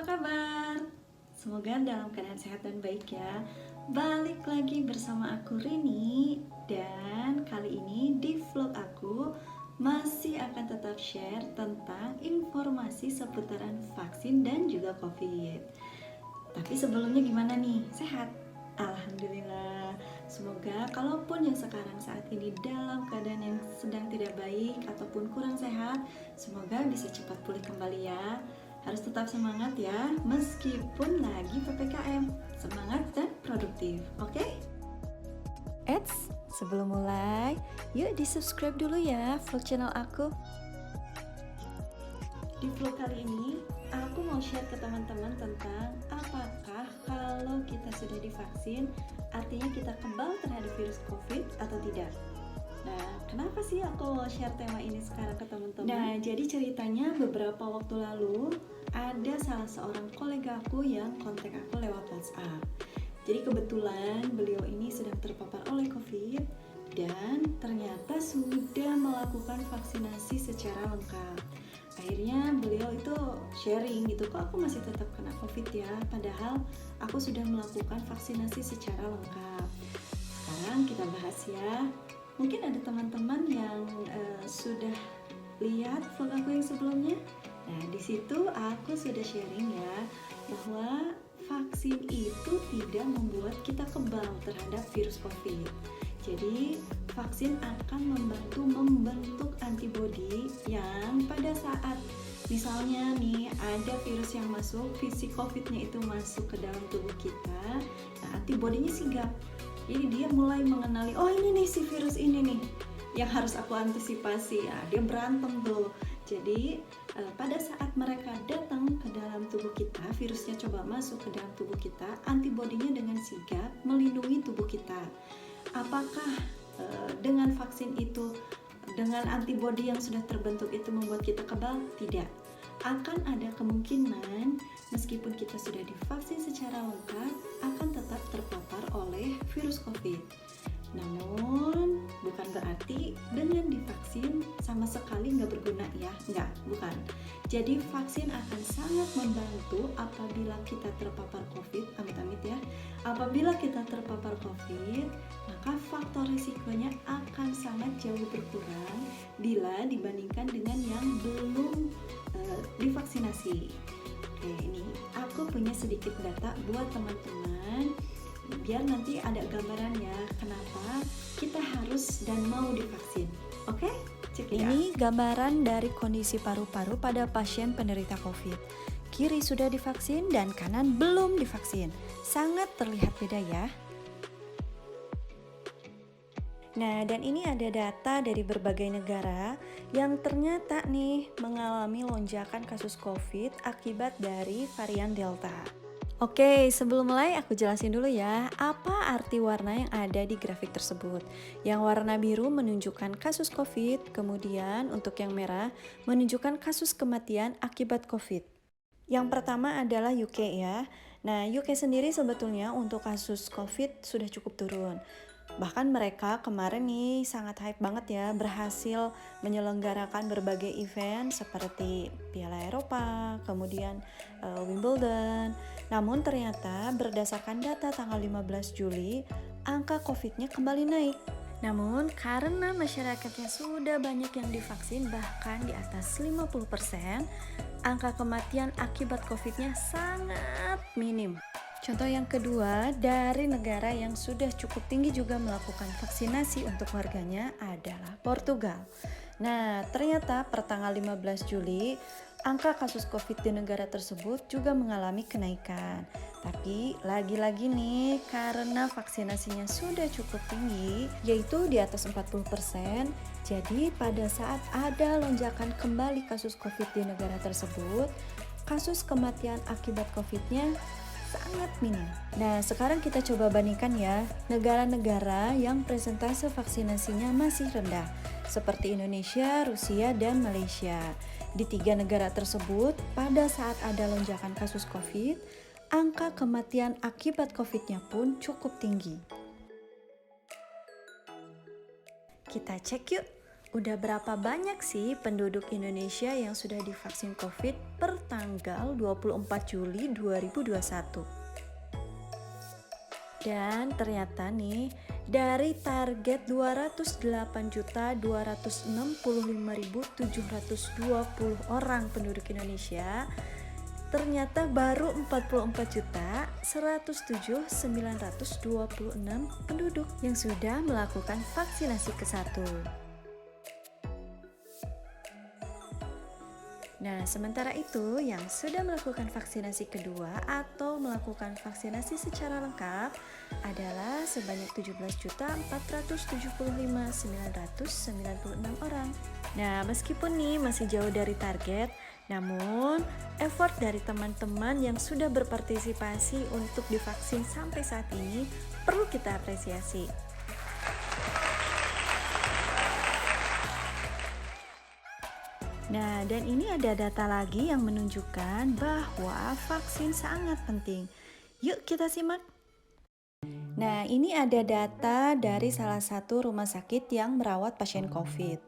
kabar? Semoga dalam keadaan sehat dan baik ya. Balik lagi bersama aku Rini. Dan kali ini di vlog aku masih akan tetap share tentang informasi seputaran vaksin dan juga COVID. Tapi sebelumnya gimana nih? Sehat? Alhamdulillah. Semoga kalaupun yang sekarang saat ini dalam keadaan yang sedang tidak baik ataupun kurang sehat, semoga bisa cepat pulih kembali ya. Harus tetap semangat ya, meskipun lagi PPKM. Semangat dan produktif, oke? Eits, sebelum mulai, yuk di-subscribe dulu ya vlog channel aku. Di vlog kali ini, aku mau share ke teman-teman tentang apakah kalau kita sudah divaksin, artinya kita kebal terhadap virus COVID atau tidak. Nah, kenapa sih aku mau share tema ini sekarang ke teman-teman? Nah, jadi ceritanya beberapa waktu lalu ada salah seorang kolega aku yang kontak aku lewat WhatsApp. Jadi kebetulan beliau ini sedang terpapar oleh COVID dan ternyata sudah melakukan vaksinasi secara lengkap. Akhirnya beliau itu sharing gitu, kok aku masih tetap kena COVID ya, padahal aku sudah melakukan vaksinasi secara lengkap. Sekarang kita bahas ya. Mungkin ada teman-teman yang sudah lihat vlog aku yang sebelumnya. Nah, di situ aku sudah sharing ya bahwa vaksin itu tidak membuat kita kebal terhadap virus COVID. Jadi, vaksin akan membentuk antibodi yang pada saat misalnya nih ada virus yang masuk, fisik COVID-nya itu masuk ke dalam tubuh kita, nah antibodinya sigap. Jadi dia mulai mengenali, oh ini nih si virus ini nih yang harus aku antisipasi. Nah, dia berantem tuh. Jadi pada saat mereka datang ke dalam tubuh kita, virusnya coba masuk ke dalam tubuh kita, antibodinya dengan sigap melindungi tubuh kita. Apakah dengan vaksin itu, dengan antibodi yang sudah terbentuk itu membuat kita kebal? Tidak. Akan ada kemungkinan meskipun kita sudah divaksin secara lengkap akan tetap terpapar oleh virus COVID. Namun bukan berarti dengan divaksin sama sekali nggak berguna ya, bukan. Jadi vaksin akan sangat membantu apabila kita terpapar COVID, amit-amit ya. Apabila kita terpapar COVID, maka faktor risikonya akan sangat jauh berkurang bila dibandingkan dengan yang belum divaksinasi. Oke, ini aku punya sedikit data buat teman-teman biar nanti ada gambaran ya kenapa kita harus dan mau divaksin. Oke? Cek ya. Ini gambaran dari kondisi paru-paru pada pasien penderita COVID. Kiri sudah divaksin dan kanan belum divaksin. Sangat terlihat beda ya. Nah, dan ini ada data dari berbagai negara yang ternyata nih mengalami lonjakan kasus COVID akibat dari varian Delta. Oke, sebelum mulai aku jelasin dulu ya, apa arti warna yang ada di grafik tersebut. Yang warna biru menunjukkan kasus COVID, kemudian untuk yang merah menunjukkan kasus kematian akibat COVID. Yang pertama adalah UK ya. Nah, UK sendiri sebetulnya untuk kasus COVID sudah cukup turun. Bahkan mereka kemarin nih sangat hype banget ya, berhasil menyelenggarakan berbagai event seperti Piala Eropa, kemudian Wimbledon. Namun ternyata berdasarkan data tanggal 15 Juli, angka COVID-nya kembali naik. Namun karena masyarakatnya sudah banyak yang divaksin, bahkan di atas 50%, angka kematian akibat COVID-nya sangat minim. Contoh yang kedua, dari negara yang sudah cukup tinggi juga melakukan vaksinasi untuk warganya adalah Portugal. Nah, ternyata per tanggal 15 Juli, angka kasus COVID di negara tersebut juga mengalami kenaikan. Tapi lagi-lagi nih, karena vaksinasinya sudah cukup tinggi, yaitu di atas 40%, jadi pada saat ada lonjakan kembali kasus COVID di negara tersebut, kasus kematian akibat COVID-nya sangat minim. Nah, sekarang kita coba bandingkan ya, negara-negara yang persentase vaksinasinya masih rendah, seperti Indonesia, Rusia, dan Malaysia. Di 3 negara tersebut, pada saat ada lonjakan kasus COVID, angka kematian akibat COVID-nya pun cukup tinggi. Kita cek yuk, Udah berapa banyak sih penduduk Indonesia yang sudah divaksin COVID per tanggal 24 Juli 2021? Dan ternyata nih, dari target 208.265.720 orang penduduk Indonesia, ternyata baru 44.107.926 penduduk yang sudah melakukan vaksinasi ke-1. Nah, sementara itu yang sudah melakukan vaksinasi kedua atau melakukan vaksinasi secara lengkap adalah sebanyak 17.475.996 orang. Nah, meskipun nih masih jauh dari target, namun effort dari teman-teman yang sudah berpartisipasi untuk divaksin sampai saat ini perlu kita apresiasi. Nah, dan ini ada data lagi yang menunjukkan bahwa vaksin sangat penting. Yuk kita simak. Nah, ini ada data dari salah satu rumah sakit yang merawat pasien COVID.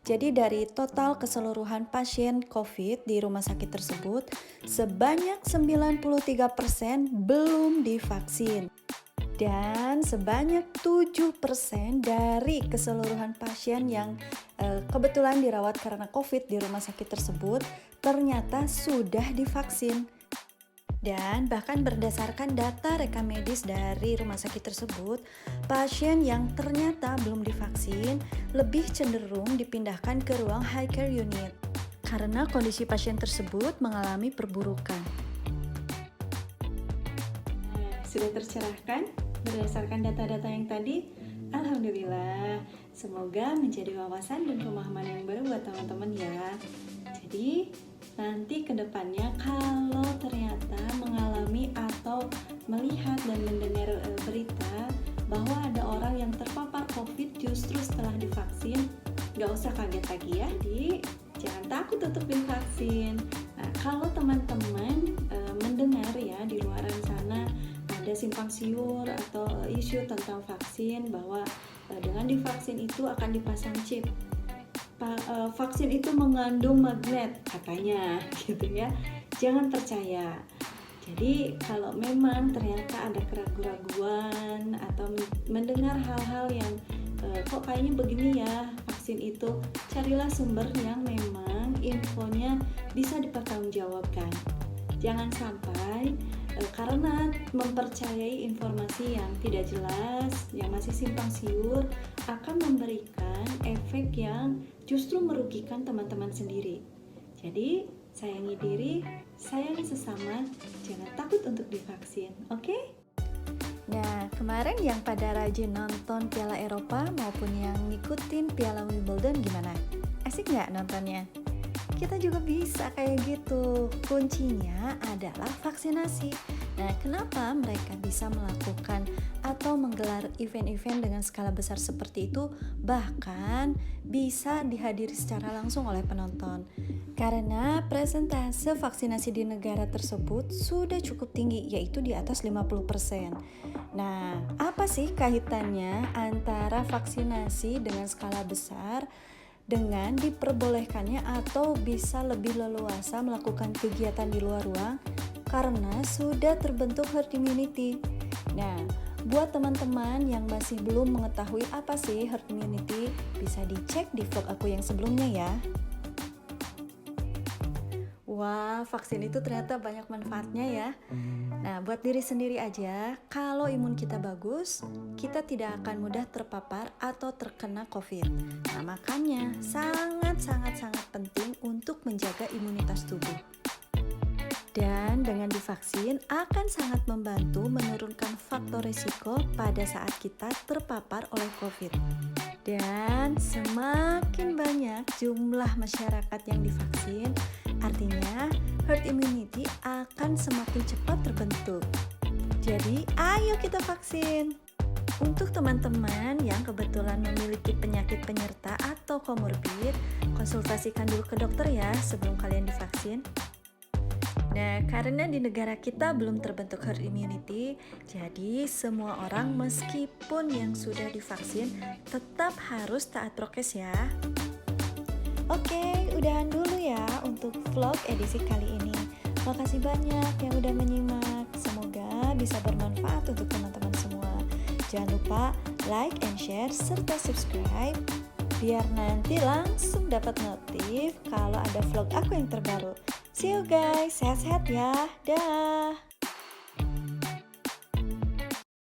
Jadi dari total keseluruhan pasien COVID di rumah sakit tersebut, sebanyak 93% belum divaksin. Dan sebanyak 7% dari keseluruhan pasien yang kebetulan dirawat karena COVID di rumah sakit tersebut ternyata sudah divaksin. Dan bahkan berdasarkan data rekam medis dari rumah sakit tersebut, pasien yang ternyata belum divaksin lebih cenderung dipindahkan ke ruang high care unit karena kondisi pasien tersebut mengalami perburukan. Sudah tercerahkan berdasarkan data-data yang tadi? Alhamdulillah, semoga menjadi wawasan dan pemahaman yang baru buat teman-teman ya. Jadi nanti ke depannya kalau ternyata mengalami atau melihat dan mendengar berita bahwa ada orang yang terpapar COVID justru setelah divaksin, gak usah kaget lagi ya. Jadi jangan takut untuk divaksin. Nah, kalau teman-teman mendengar ya di luaran sana ada simpang siur atau isu tentang vaksin bahwa dengan divaksin itu akan dipasang chip, vaksin itu mengandung magnet katanya gitu ya, jangan percaya. Jadi kalau memang ternyata ada keraguan atau mendengar hal-hal yang kok kayaknya begini ya vaksin itu, carilah sumber yang memang infonya bisa dipertanggungjawabkan. Jangan sampai karena mempercayai informasi yang tidak jelas, yang masih simpang siur, akan memberikan efek yang justru merugikan teman-teman sendiri. Jadi, sayangi diri, sayangi sesama, jangan takut untuk divaksin, oke? Nah, kemarin yang pada rajin nonton Piala Eropa maupun yang ngikutin Piala Wimbledon gimana? Asik nggak nontonnya? Kita juga bisa kayak gitu. Kuncinya adalah vaksinasi. Nah, kenapa mereka bisa melakukan atau menggelar event-event dengan skala besar seperti itu, bahkan bisa dihadiri secara langsung oleh penonton? Karena presentase vaksinasi di negara tersebut sudah cukup tinggi, yaitu di atas 50%. Nah, apa sih kaitannya antara vaksinasi dengan skala besar dengan diperbolehkannya atau bisa lebih leluasa melakukan kegiatan di luar ruang karena sudah terbentuk herd immunity? Nah, buat teman-teman yang masih belum mengetahui apa sih herd immunity, bisa dicek di vlog aku yang sebelumnya ya. Wah, vaksin itu ternyata banyak manfaatnya ya. Nah, buat diri sendiri aja, kalau imun kita bagus, kita tidak akan mudah terpapar atau terkena COVID. Nah, makanya sangat penting untuk menjaga imunitas tubuh. Dan dengan divaksin akan sangat membantu menurunkan faktor risiko pada saat kita terpapar oleh COVID. Dan semakin banyak jumlah masyarakat yang divaksin, artinya herd immunity akan semakin cepat terbentuk. Jadi ayo kita vaksin. Untuk teman-teman yang kebetulan memiliki penyakit penyerta atau komorbid, konsultasikan dulu ke dokter ya sebelum kalian divaksin. Nah, karena di negara kita belum terbentuk herd immunity, jadi semua orang meskipun yang sudah divaksin tetap harus taat prokes ya. Oke, udahan dulu ya untuk vlog edisi kali ini. Makasih banyak yang udah menyimak. Semoga bisa bermanfaat untuk teman-teman semua. Jangan lupa like and share serta subscribe biar nanti langsung dapat notif kalau ada vlog aku yang terbaru. See you guys, sehat-sehat ya. Dah.